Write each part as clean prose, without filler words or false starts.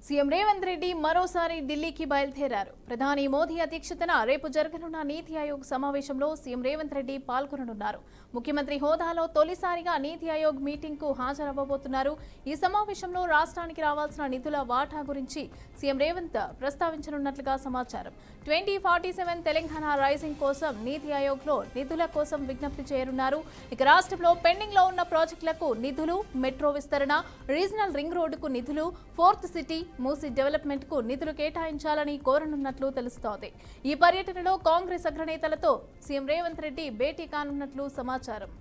CM Revanth Reddy మరోసారి ఢిల్లీకి బయలుదేరారు. ప్రధాని మోదీ అధ్యక్షతన రేపు జరగనున్న నీతి ఆయోగ్ సమావేశంలో సీఎం రేవంత్ రెడ్డి పాల్గొననున్నారు. ముఖ్యమంత్రి హోదాలో తొలిసారిగా నీతి ఆయోగ్ మీటింగ్ కు హాజరవ్వబోతున్నారు. ఈ సమావేశంలో రాష్ట్రానికి రావాల్సిన నిధుల వాటా గురించి సీఎం రేవంత్ ప్రస్తావించనున్నట్లుగా సమాచారం. 2047 తెలంగాణ రైజింగ్ కోసం నీతి ఆయోగ్ లో నిధుల కోసం విజ్ఞప్తి చేయనున్నారు. ఇక రాష్ట్రంలో పెండింగ్ లో ఉన్న ప్రాజెక్టులకు నిధులు, మెట్రో విస్తరణ, రీజనల్ రింగ్ రోడ్డుకు నిధులు, ఫోర్త్ సిటీ మూసీ డెవలప్మెంట్ కు నిధులు కేటాయించాలని కోరనున్నట్లు తెలుస్తోంది. ఈ పర్యటనలో కాంగ్రెస్ అగ్రనేతలతో సీఎం రేవంత్ రెడ్డి భేటీ కానున్నట్లు సమాచారం.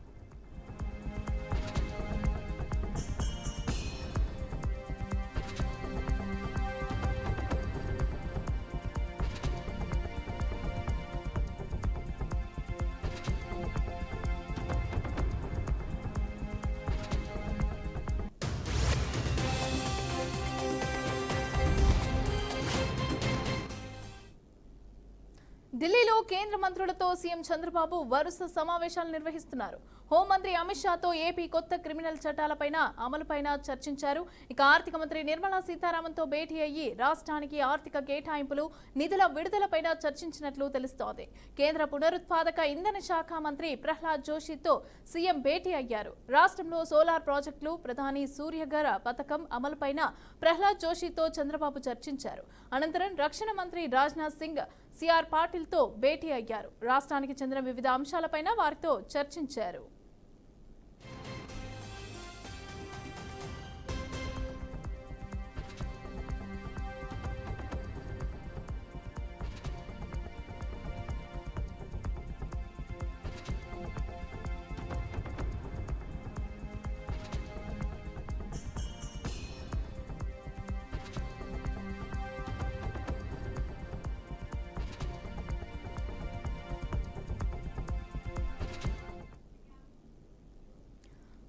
ఢిల్లీలో కేంద్ర మంత్రులతో సీఎం చంద్రబాబు వరుస సమావేశాలు నిర్వహిస్తున్నారు. హోంమంత్రి అమిత్ షాతో ఏపీ కొత్త క్రిమినల్ చట్టాలపైన అమలుపైన చర్చించారు. ఇక ఆర్థిక మంత్రి నిర్మలా సీతారామన్తో భేటీ అయ్యి రాష్ట్రానికి ఆర్థిక కేటాయింపులు, నిధుల విడుదలపైన చర్చించినట్లు తెలుస్తోంది. కేంద్ర పునరుత్పాదక ఇంధన శాఖ మంత్రి ప్రహ్లాద్ జోషితో సీఎం భేటీ అయ్యారు. రాష్ట్రంలో సోలార్ ప్రాజెక్టులు, ప్రధాని సూర్యఘర్ పథకం అమలుపైన ప్రహ్లాద్ జోషితో చంద్రబాబు చర్చించారు. అనంతరం రక్షణ మంత్రి రాజ్నాథ్ సింగ్, సిఆర్ పాటిల్తో భేటీ అయ్యారు. రాష్ట్రానికి చెందిన వివిధ అంశాలపైన వారితో చర్చించారు.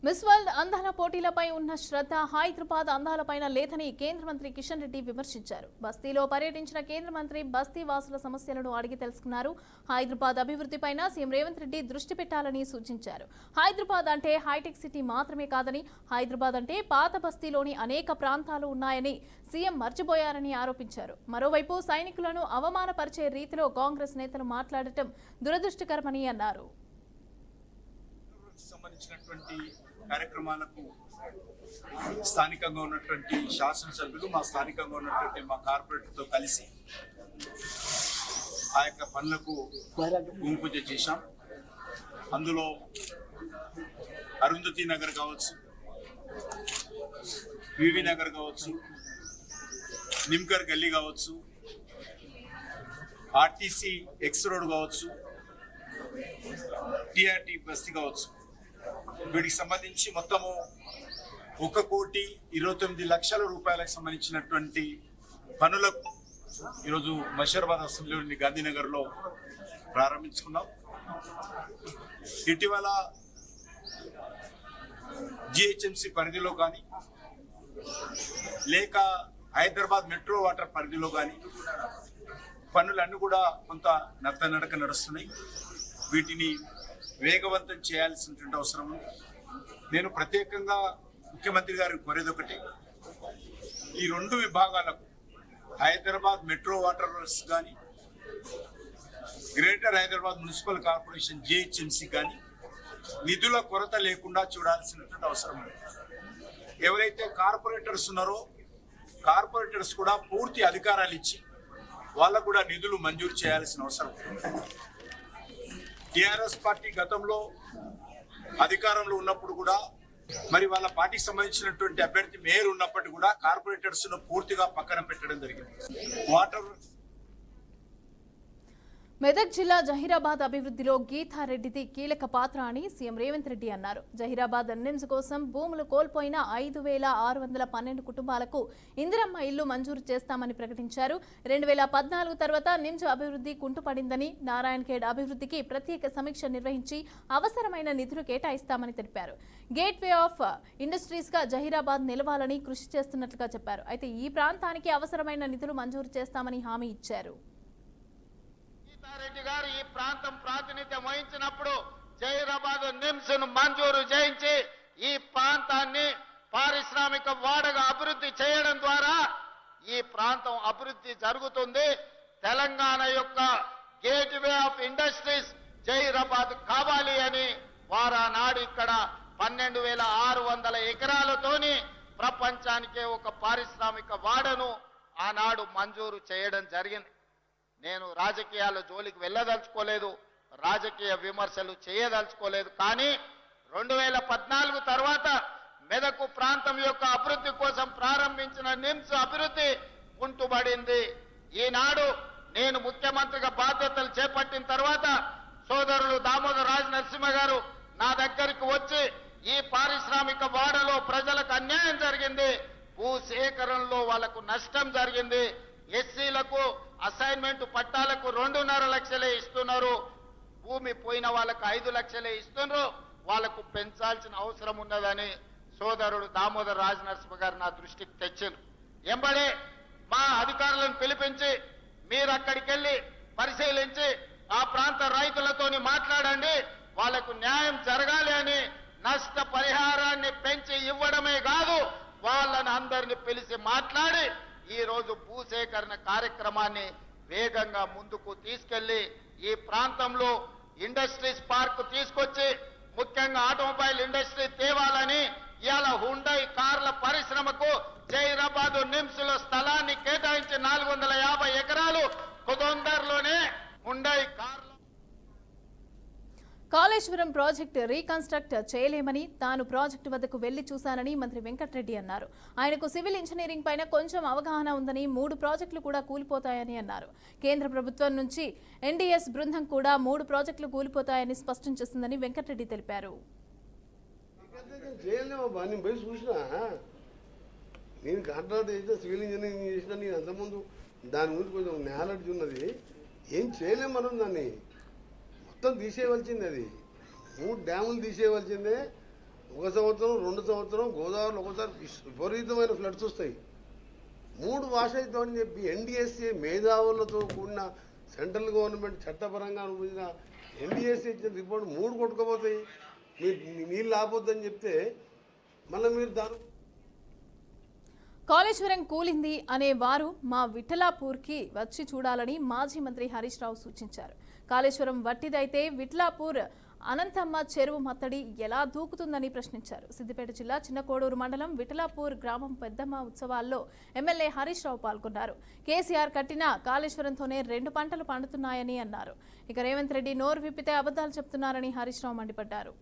మిస్ వరల్డ్ అందాల పోటీలపై ఉన్న శ్రద్ధ హైదరాబాద్ అందాలపైన లేదని కేంద్ర మంత్రి కిషన్ రెడ్డి విమర్శించారు. బస్తీలో పర్యటించిన కేంద్ర మంత్రి బస్తీ వాసుల సమస్యలను అడిగి తెలుసుకున్నారు. హైదరాబాద్ అభివృద్ధిపైన సీఎం రేవంత్ రెడ్డి దృష్టి పెట్టాలని సూచించారు. హైదరాబాద్ అంటే హైటెక్ సిటీ మాత్రమే కాదని, హైదరాబాద్ అంటే పాత బస్తీలోని అనేక ప్రాంతాలు ఉన్నాయని సీఎం మర్చిపోయారని ఆరోపించారు. మరోవైపు సైనికులను అవమానపరిచే రీతిలో కాంగ్రెస్ నేతలు మాట్లాడటం దురదృష్టకరమని అన్నారు. సంబంధించినటువంటి కార్యక్రమాలకు స్థానికంగా ఉన్నటువంటి శాసనసభ్యులు, మా స్థానికంగా ఉన్నటువంటి మా కార్పొరేటర్తో కలిసి ఆ యొక్క పనులకు భూమి పూజ చేశాం. అందులో అరుంధతి నగర్ కావచ్చు, వివి నగర్ కావచ్చు, నిమ్కర్ గల్లీ కావచ్చు, ఆర్టీసీ ఎక్స్ రోడ్ కావచ్చు, టిఆర్టీ బస్తీ కావచ్చు, వీటికి సంబంధించి మొత్తము 1,29,00,000 రూపాయలకు సంబంధించినటువంటి పనులకు ఈరోజు మషీరాబాద్ అసెంబ్లీలోని గాంధీనగర్లో ప్రారంభించుకున్నాం. ఇటీవల జిహెచ్ఎంసీ పరిధిలో కానీ లేక హైదరాబాద్ మెట్రో వాటర్ పరిధిలో కానీ పనులన్నీ కూడా కొంత నత్తనడక నడుస్తున్నాయి. వీటిని వేగవంతం చేయాల్సినటువంటి అవసరం ఉంది. నేను ప్రత్యేకంగా ముఖ్యమంత్రి గారికి కోరేది ఒకటి, ఈ 2 విభాగాలకు హైదరాబాద్ మెట్రో వాటర్ వర్క్స్ కానీ, greater Hyderabad municipal corporation GHMC కానీ నిధుల కొరత లేకుండా చూడాల్సినటువంటి అవసరం ఉంది. ఎవరైతే కార్పొరేటర్స్ ఉన్నారో కార్పొరేటర్స్ కూడా పూర్తి అధికారాలు ఇచ్చి వాళ్ళకు కూడా నిధులు మంజూరు చేయాల్సిన అవసరం. టిఆర్ఎస్ పార్టీ గతంలో అధికారంలో ఉన్నప్పుడు కూడా మరి వాళ్ళ పార్టీకి సంబంధించినటువంటి అభ్యర్థి మేయర్ ఉన్నప్పటికీ కూడా కార్పొరేటర్స్ ను పూర్తిగా పక్కన పెట్టడం జరిగింది. వాటర్ మెదక్ జిల్లా జహీరాబాద్ అభివృద్ధిలో గీతారెడ్డిది కీలక పాత్ర అని సీఎం రేవంత్ రెడ్డి అన్నారు. జహీరాబాద్ నిమ్స్ కోసం భూములు కోల్పోయిన 5,612 కుటుంబాలకు ఇందిరమ్మ ఇల్లు మంజూరు చేస్తామని ప్రకటించారు. 2014 తర్వాత నిమ్స్ అభివృద్ధి కుంటుపడిందని, నారాయణఖేడ్ అభివృద్ధికి ప్రత్యేక సమీక్ష నిర్వహించి అవసరమైన నిధులు కేటాయిస్తామని తెలిపారు. గేట్ వే ఆఫ్ ఇండస్ట్రీస్ గా జహీరాబాద్ నిలవాలని కృషి చేస్తున్నట్లుగా చెప్పారు. అయితే ఈ ప్రాంతానికి అవసరమైన నిధులు మంజూరు చేస్తామని హామీ ఇచ్చారు. రెడ్డి గారు ఈ ప్రాంతం ప్రాతినిధ్యం వహించినప్పుడు జహీరాబాద్ నిమ్స్ ను మంజూరు చేయించి ఈ ప్రాంతాన్ని పారిశ్రామిక వాడగా అభివృద్ధి చేయడం ద్వారా ఈ ప్రాంతం అభివృద్ధి జరుగుతుంది. తెలంగాణ యొక్క గేట్వే ఆఫ్ ఇండస్ట్రీస్ జైరాబాద్ కావాలి అని వారానాడు ఇక్కడ 12,600 ఎకరాలతోని ప్రపంచానికే ఒక పారిశ్రామిక వాడను ఆనాడు మంజూరు చేయడం జరిగింది. నేను రాజకీయాల జోలికి వెళ్ళదలుచుకోలేదు, రాజకీయ విమర్శలు చేయదలుచుకోలేదు. కానీ 2014 తర్వాత మెదకు ప్రాంతం యొక్క అభివృద్ధి కోసం ప్రారంభించిన నిమ్స్ అభివృద్ధి కుంటుబడింది. ఈనాడు నేను ముఖ్యమంత్రిగా బాధ్యతలు చేపట్టిన తర్వాత సోదరులు దామోదర్ రాజ్ నరసింహ గారు నా దగ్గరికి వచ్చి ఈ పారిశ్రామిక వాడలో ప్రజలకు అన్యాయం జరిగింది, భూ సేకరణలో వాళ్లకు నష్టం జరిగింది, ఎస్సీలకు అసైన్మెంట్ పట్టాలకు 2.5 లక్షలే ఇస్తున్నారు, భూమి పోయిన వాళ్ళకు 5 లక్షలే ఇస్తున్నారు, వాళ్లకు పెంచాల్సిన అవసరం ఉన్నదని సోదరుడు దామోదర్ రాజ్ నరసింహ గారు నా దృష్టికి తెచ్చారు. ఎంబడే మా అధికారులను పిలిపించి మీరు అక్కడికి వెళ్లి పరిశీలించి ఆ ప్రాంత రైతులతోని మాట్లాడండి, వాళ్లకు న్యాయం జరగాలి అని నష్ట పరిహారాన్ని పెంచి ఇవ్వడమే కాదు వాళ్ళని అందరిని పిలిచి మాట్లాడి ఈ రోజు భూసేకరణ కార్యక్రమాన్ని వేగంగా ముందుకు తీసుకెళ్లి ఈ ప్రాంతంలో ఇండస్ట్రీస్ పార్క్ తీసుకొచ్చి ముఖ్యంగా ఆటోమొబైల్ ఇండస్ట్రీ తేవాలని ఇవాళ హుండై కార్ల పరిశ్రమకు జైరాబాద్ నిమ్స్ లో స్థలాన్ని కేటాయించి 450 ఎకరాలు తొందరలోనే హుండై కార్ల కాళేశ్వరం ప్రాజెక్టు రీకన్స్ట్రక్ట్ చేయలేమని తాను ప్రాజెక్టు వద్దకు వెళ్లి చూశానని మంత్రి వెంకటరెడ్డి అన్నారు. ఆయనకు సివిల్ ఇంజనీరింగ్ పైన కొంచెం అవగాహన ఉందని 3 ప్రాజెక్టులు కూడా కూలిపోతాయని అన్నారు. కేంద్ర ప్రభుత్వం నుంచి ఎన్డీఎస్ బృందం కూడా 3 ప్రాజెక్టులు కూలిపోతాయని స్పష్టం చేసిందని వెంకటరెడ్డి తెలిపారు. నేను కాంట్రాక్ట్ చేసిన సివిల్ ఇంజనీరింగ్ చేసిన నేను అంతకుముందు దాని గురించి కొంచెం నాలెడ్జ్ ఉన్నది. ఏం చేయలేము మనం, దాన్ని మొత్తం తీసేయవలసింది. అది 3 డ్యాములు తీసేయవలసిందే. 1 సంవత్సరం 2 సంవత్సరం గోదావరిలో ఒకసారి విపరీతమైన ఫ్లడ్స్ వస్తాయి. 3 వాష్ అవుతామని చెప్పి ఎన్డీఎస్ఏ మేధావులతో కూడిన సెంట్రల్ గవర్నమెంట్ చట్టపరంగా అనుభవించిన ఎన్డీఎస్ఏ ఇచ్చిన రిపోర్ట్ 3 కొట్టుకోపోతాయి. మీరు నీళ్ళు ఆపొద్దని చెప్తే మళ్ళీ మీరు దాని కాళేశ్వరం కూలింది అనే వారు మా విఠలాపూర్కి వచ్చి చూడాలని మాజీ మంత్రి హరీష్ రావు సూచించారు. కాళేశ్వరం వట్టిదైతే విఠలాపూర్ అనంతమ్మ చెరువు మత్తడి ఎలా దూకుతుందని ప్రశ్నించారు. సిద్దిపేట జిల్లా చిన్నకోడూరు మండలం విఠలాపూర్ గ్రామం పెద్దమ్మ ఉత్సవాల్లో ఎమ్మెల్యే హరీష్ రావు పాల్గొన్నారు. కేసీఆర్ కట్టిన కాళేశ్వరంతోనే 2 పంటలు పండుతున్నాయని అన్నారు. ఇక రేవంత్ రెడ్డి నోరు విప్పితే అబద్ధాలు చెప్తున్నారని హరీష్ రావు మండిపడ్డారు.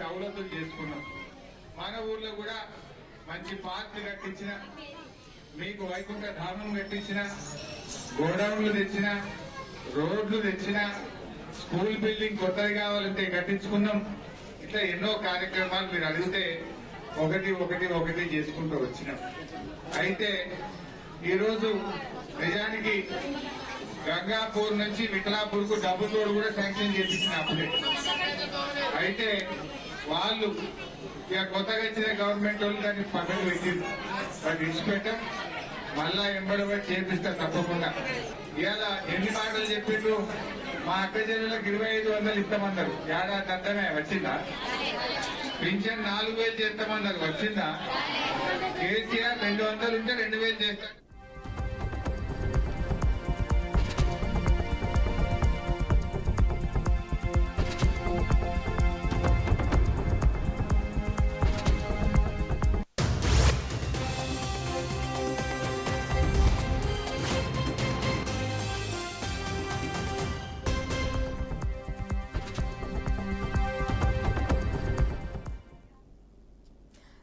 సౌలతులు చేసుకున్నాం. మన ఊర్లో కూడా మంచి పార్కులు కట్టించిన, మీకు వైకుంఠ ధామం కట్టించిన, గోడౌన్లు తెచ్చిన, రోడ్లు తెచ్చిన, స్కూల్ బిల్డింగ్ కొత్తది కావాలంటే కట్టించుకున్నాం. ఇట్లా ఎన్నో కార్యక్రమాలు మీరు అడిగితే ఒకటి చేసుకుంటూ వచ్చినాం. అయితే ఈరోజు నిజానికి గంగాపూర్ నుంచి విఠలాపూర్ కు డబుల్ రోడ్ కూడా శాంక్షన్ చేపించిన అప్పుడే. అయితే వాళ్ళు ఇక కొత్తగా ఇచ్చిన గవర్నమెంట్ వాళ్ళు దాన్ని పక్కన పెట్టింది. అది ఇచ్చిపెట్టాం, మళ్ళా ఎంబడబడి చేపిస్తారు తప్పకుండా. ఇవాళ ఎన్ని మాటలు చెప్పిండ్రు, మా అక్క చెల్లెలకు 2500 ఇస్తామన్నారు. ఏడాది అంతమే వచ్చిందా? పింఛన్ 4000 చేస్తామన్నారు, వచ్చిందా? కేసీఆర్ 200 ఉంటే 2000 చేస్తారు.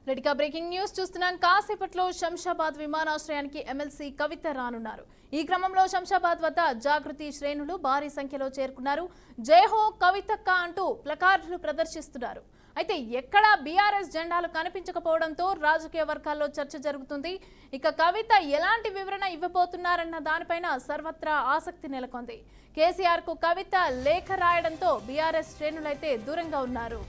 రెడ్డిగా బ్రేకింగ్ న్యూస్ చూస్తున్నాం. కాసేపట్లో శంషాబాద్ విమానాశ్రయానికి ఎమ్మెల్సీ కవిత రానున్నారు. ఈ క్రమంలో శంషాబాద్ వద్ద జాగృతి శ్రేణులు భారీ సంఖ్యలో చేరుకున్నారు. జై హో కవితక్క అంటూ ప్లకార్డులు ప్రదర్శిస్తున్నారు. అయితే ఎక్కడా బీఆర్ఎస్ జెండాలు కనిపించకపోవడంతో రాజకీయ వర్గాల్లో చర్చ జరుగుతుంది. ఇక కవిత ఎలాంటి వివరణ ఇవ్వబోతున్నారన్న దానిపైన సర్వత్రా ఆసక్తి నెలకొంది. కేసీఆర్ కు కవిత లేఖ రాయడంతో బీఆర్ఎస్ శ్రేణులైతే దూరంగా ఉన్నారు.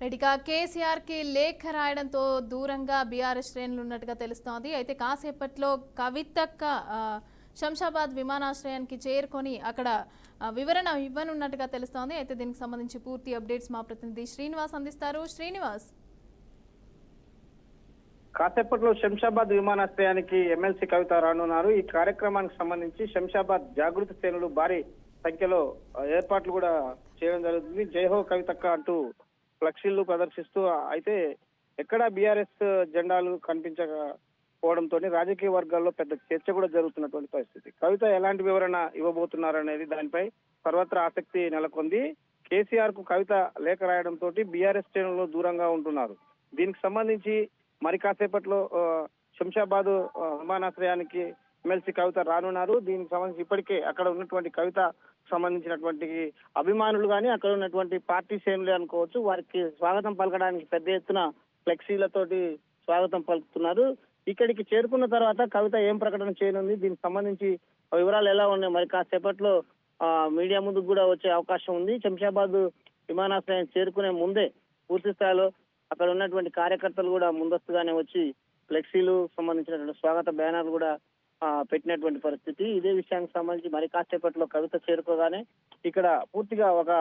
రెడ్డిగా కేసీఆర్కి లేఖ రాయడంతో దూరంగా బీఆర్ఎస్ శ్రేణులు ఉన్నట్టుగా తెలుస్తోంది. అయితే కాసేపట్లో కవితక్క శంషాబాద్ విమానాశ్రయానికి చేరుకొని అక్కడ వివరణ ఇవ్వనున్నట్టుగా తెలుస్తోంది. అయితే దీనికి సంబంధించి పూర్తి అప్డేట్స్ మా ప్రతినిధి శ్రీనివాస్ అందిస్తారు. శ్రీనివాస్, కాసేపట్లో శంషాబాద్ విమానాశ్రయానికి ఎమ్మెల్సీ కవిత రానున్నారు. ఈ కార్యక్రమానికి సంబంధించి శంషాబాద్ జాగృతి శ్రేణులు భారీ సంఖ్యలో ఏర్పాట్లు కూడా చేయడం జరుగుతుంది. జైహో కవితక్క అంటూ ఫ్లెక్సీలు ప్రదర్శిస్తూ, అయితే ఎక్కడా బీఆర్ఎస్ జెండాలు కనిపించకపోవడంతో రాజకీయ వర్గాల్లో పెద్ద చర్చ కూడా జరుగుతున్నటువంటి పరిస్థితి. కవిత ఎలాంటి వివరణ ఇవ్వబోతున్నారనేది దానిపై సర్వత్రా ఆసక్తి నెలకొంది. కేసీఆర్ కు కవిత లేఖ రాయడంతో బీఆర్ఎస్ శ్రేణులు దూరంగా ఉంటున్నారు. దీనికి సంబంధించి మరి కాసేపట్లో శంషాబాద్ విమానాశ్రయానికి ఎమ్మెల్సీ కవిత రానున్నారు. దీనికి సంబంధించి ఇప్పటికే అక్కడ ఉన్నటువంటి కవిత సంబంధించినటువంటి అభిమానులు కానీ అక్కడ ఉన్నటువంటి పార్టీ శ్రేణులే అనుకోవచ్చు, వారికి స్వాగతం పలకడానికి పెద్ద ఎత్తున ఫ్లెక్సీలతోటి స్వాగతం పలుకుతున్నారు. ఇక్కడికి చేరుకున్న తర్వాత కవిత ఏం ప్రకటన చేయనుంది, దీనికి సంబంధించి వివరాలు ఎలా ఉన్నాయి మరి కాసేపట్లో మీడియా ముందుకు కూడా వచ్చే అవకాశం ఉంది. శంషాబాద్ విమానాశ్రయం చేరుకునే ముందే పూర్తి స్థాయిలో అక్కడ ఉన్నటువంటి కార్యకర్తలు కూడా ముందస్తుగానే వచ్చి ఫ్లెక్సీలు సంబంధించినటువంటి స్వాగత బ్యానర్లు కూడా పెట్టినటువంటి పరిస్థితి. ఇదే విషయానికి సంబంధించి మరి కాసేపట్లో కవిత చేరుకోగానే ఇక్కడ పూర్తిగా ఒక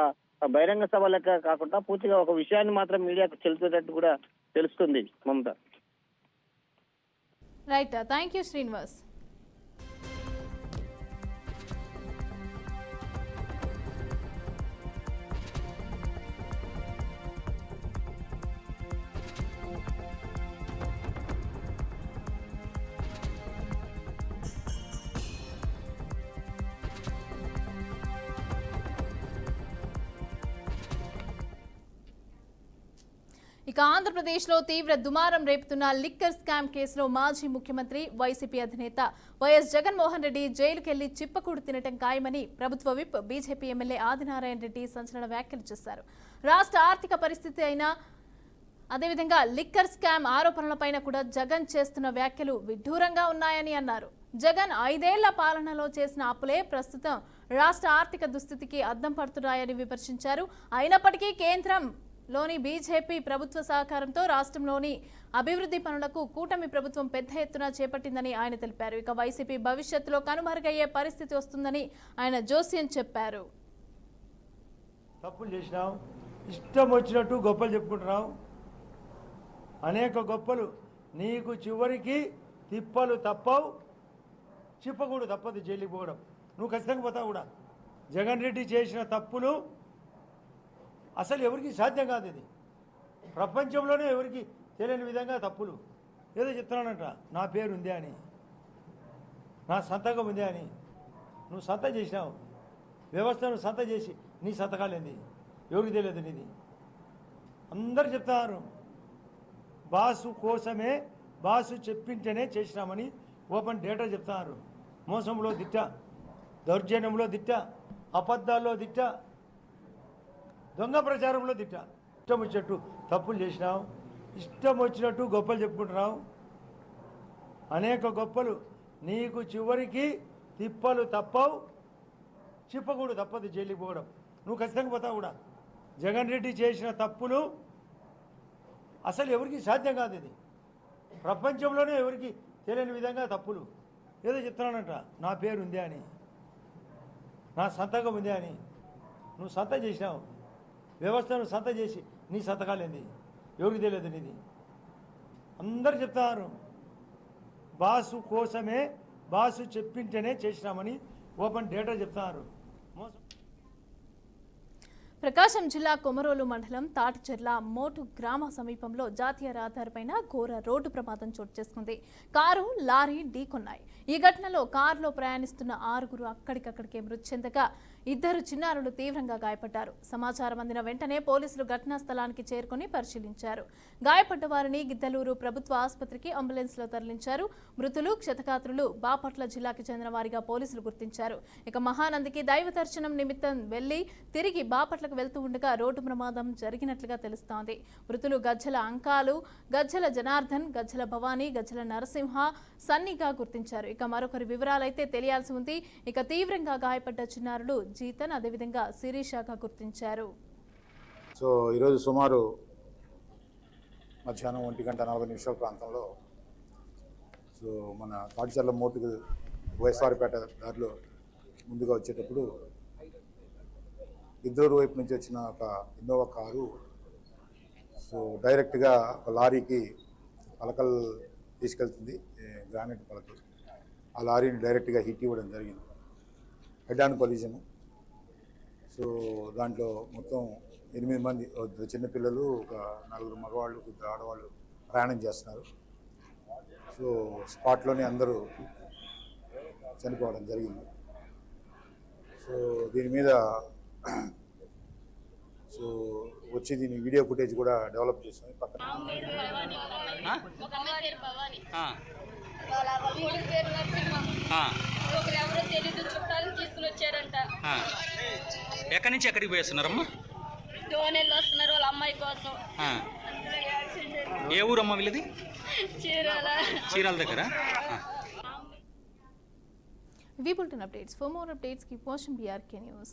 బహిరంగ సభ లెక్క కాకుండా పూర్తిగా ఒక విషయాన్ని మాత్రం మీడియాకు తెలిపేటట్టు కూడా తెలుస్తుంది. మమత, రైట్, థ్యాంక్ యూ శ్రీనివాస్. ఇక ఆంధ్రప్రదేశ్లో తీవ్ర దుమారం రేపుతున్న లిక్కర్ స్కామ్ కేసులో మాజీ ముఖ్యమంత్రి వైసీపీ అధినేత వైఎస్ జగన్మోహన్ రెడ్డి జైలుకెళ్లి చిప్పకూడు తినటం ఖాయమని ప్రభుత్వ whip BJP MLA Adinarayana Reddy సంచలన వ్యాఖ్యలు చేశారు. రాష్ట్ర ఆర్థిక పరిస్థితి అయినా అదేవిధంగా లిక్కర్ స్కామ్ ఆరోపణలపైన కూడా జగన్ చేస్తున్న వ్యాఖ్యలు విడ్డూరంగా ఉన్నాయని అన్నారు. జగన్ 5 ఏళ్ల పాలనలో చేసిన అప్పులే ప్రస్తుతం రాష్ట్ర ఆర్థిక దుస్థితికి అద్దం పడుతున్నాయని విమర్శించారు. అయినప్పటికీ కేంద్రంలోని బీజేపీ ప్రభుత్వ సహకారంతో రాష్ట్రంలోని అభివృద్ధి పనులకు కూటమి ప్రభుత్వం పెద్ద ఎత్తున చేపట్టిందని ఆయన తెలిపారు. ఇక వైసీపీ భవిష్యత్తులో కనుమరుగయ్యే పరిస్థితి వస్తుందని ఆయన జోస్యం చెప్పారు. తప్పులు చేసినావు, ఇష్టం వచ్చినట్టు గొప్పలు చెప్పుకుంటున్నావు. అనేక గొప్పలు నీకు చివరికి తిప్పలు తప్పవు, చిప్పకూడు తప్పదు జైలుకి పోవడం. నువ్వు ఖచ్చితంగా పోతావు కూడా. జగన్ రెడ్డి చేసిన తప్పులు అసలు ఎవరికి సాధ్యం కాదు. ఇది ప్రపంచంలోనే ఎవరికి తెలియని విధంగా తప్పులు. ఏదో చెప్తున్నానంట, నా పేరు ఉందే అని, నా సంతకం ఉందే అని. నువ్వు సంత చేసినావు, వ్యవస్థను సంత చేసి నీ సంతకాలేంది ఎవరికి తెలియదు నీది. అందరు చెప్తారు బాసు కోసమే, బాసు చెప్పింటేనే చేసినామని ఓపెన్ డేటా చెప్తున్నారు. మోసంలో దిట్ట, దౌర్జన్యంలో దిట్ట, అబద్ధాల్లో దిట్ట, దొంగ ప్రచారంలో దిట్ట. ఇష్టం వచ్చినట్టు తప్పులు చేసినావు, ఇష్టం వచ్చినట్టు గొప్పలు చెప్పుకుంటున్నావు. అనేక గొప్పలు నీకు చివరికి తిప్పలు తప్పవు, చిప్పకూడు తప్పదు జైలుకి పోవడం. నువ్వు ఖచ్చితంగా పోతావు కూడా. జగన్ రెడ్డి చేసిన తప్పులు అసలు ఎవరికి సాధ్యం కాదు. ఇది ప్రపంచంలోనే ఎవరికి తెలియని విధంగా తప్పులు. ఏదో చెప్తున్నానంట, నా పేరు ఉందే అని, నా సంతకం ఉందే అని. నువ్వు సంత చేసినావు, వ్యవస్థను సంత చేసి నీ సంతకాలేంది ఎవరికి తెలియదు నీది. అందరు చెప్తారు బాసు కోసమే, బాసు చెప్పింటేనే చేసినామని ఓపెన్ డేటా చెప్తున్నారు. మోసం. ప్రకాశం జిల్లా కొమరోలు మండలం తాటిచెర్ల మోటు గ్రామ సమీపంలో జాతీయ రహదారిపైన ఘోర రోడ్డు ప్రమాదం చోటు చేసుకుంది. కారు, లారీ ఢీకొన్నాయి. ఈ ఘటనలో కారులో ప్రయాణిస్తున్న 6గురు అక్కడికక్కడికే మృతి చెందగా 2 చిన్నారులు తీవ్రంగా గాయపడ్డారు. సమాచారం అందిన వెంటనే పోలీసులు ఘటనా స్థలానికి చేరుకుని పరిశీలించారు. గాయపడ్డ వారిని గిద్దలూరు ప్రభుత్వ ఆసుపత్రికి అంబులెన్స్లో తరలించారు. మృతులు, క్షతగాత్రులు బాపట్ల జిల్లాకి చెందిన వారిగా పోలీసులు గుర్తించారు. ఇక మహానందికి దైవ దర్శనం నిమిత్తం వెళ్లి తిరిగి బాపట్లకు వెళ్తూ ఉండగా రోడ్డు ప్రమాదం జరిగినట్లుగా తెలుస్తోంది. మృతులు గజ్జల అంకాలు, గజ్జల జనార్దన్, గజ్జల భవానీ, గజ్జల నరసింహ, సన్నిగా గుర్తించారు. ఇక మరొకరి వివరాలైతే తెలియాల్సి ఉంది. ఇక తీవ్రంగా గాయపడ్డ చిన్నారులు జీతన్, అదేవిధంగా శిరీషగా గుర్తించారు. సో ఈరోజు సుమారు మధ్యాహ్నం 1:40 ప్రాంతంలో సో మన తాటిచర్ల మోతుకు వైఎస్ఆర్పేట దారిలో ముందుగా వచ్చేటప్పుడు ఇద్దరు వైపు నుంచి వచ్చిన ఒక ఇన్నోవా కారు సో డైరెక్ట్గా ఒక లారీకి పలకలు తీసుకెళ్తుంది, గ్రానైట్ పలకలు. ఆ లారీని డైరెక్ట్గా హిట్ ఇవ్వడం జరిగింది, హెడ్ ఆన్ కొలిజన్. సో దాంట్లో మొత్తం 8 మంది, చిన్నపిల్లలు, ఒక 4 మగవాళ్ళు, 2 ఆడవాళ్ళు ప్రయాణం చేస్తున్నారు. సో స్పాట్లోనే అందరూ చనిపోవడం జరిగింది. సో దీని మీద సో వచ్చి దీని వీడియో ఫుటేజ్ కూడా డెవలప్ చేస్తాం. పక్కన ఎవరో తెలీదు చుట్టాలు తీసుకుని వచ్చారంట. ఎక్కడి నుంచి ఎక్కడికి పోయేస్తున్నారమ్మా? డోనెళ్ళు వస్తున్నారు వాళ్ళ అమ్మాయి కోసం. ఏ ఊరమ్మా వీళ్ళది? చీరాల దగ్గర. We built an updates. For more updates, keep watching BRK News.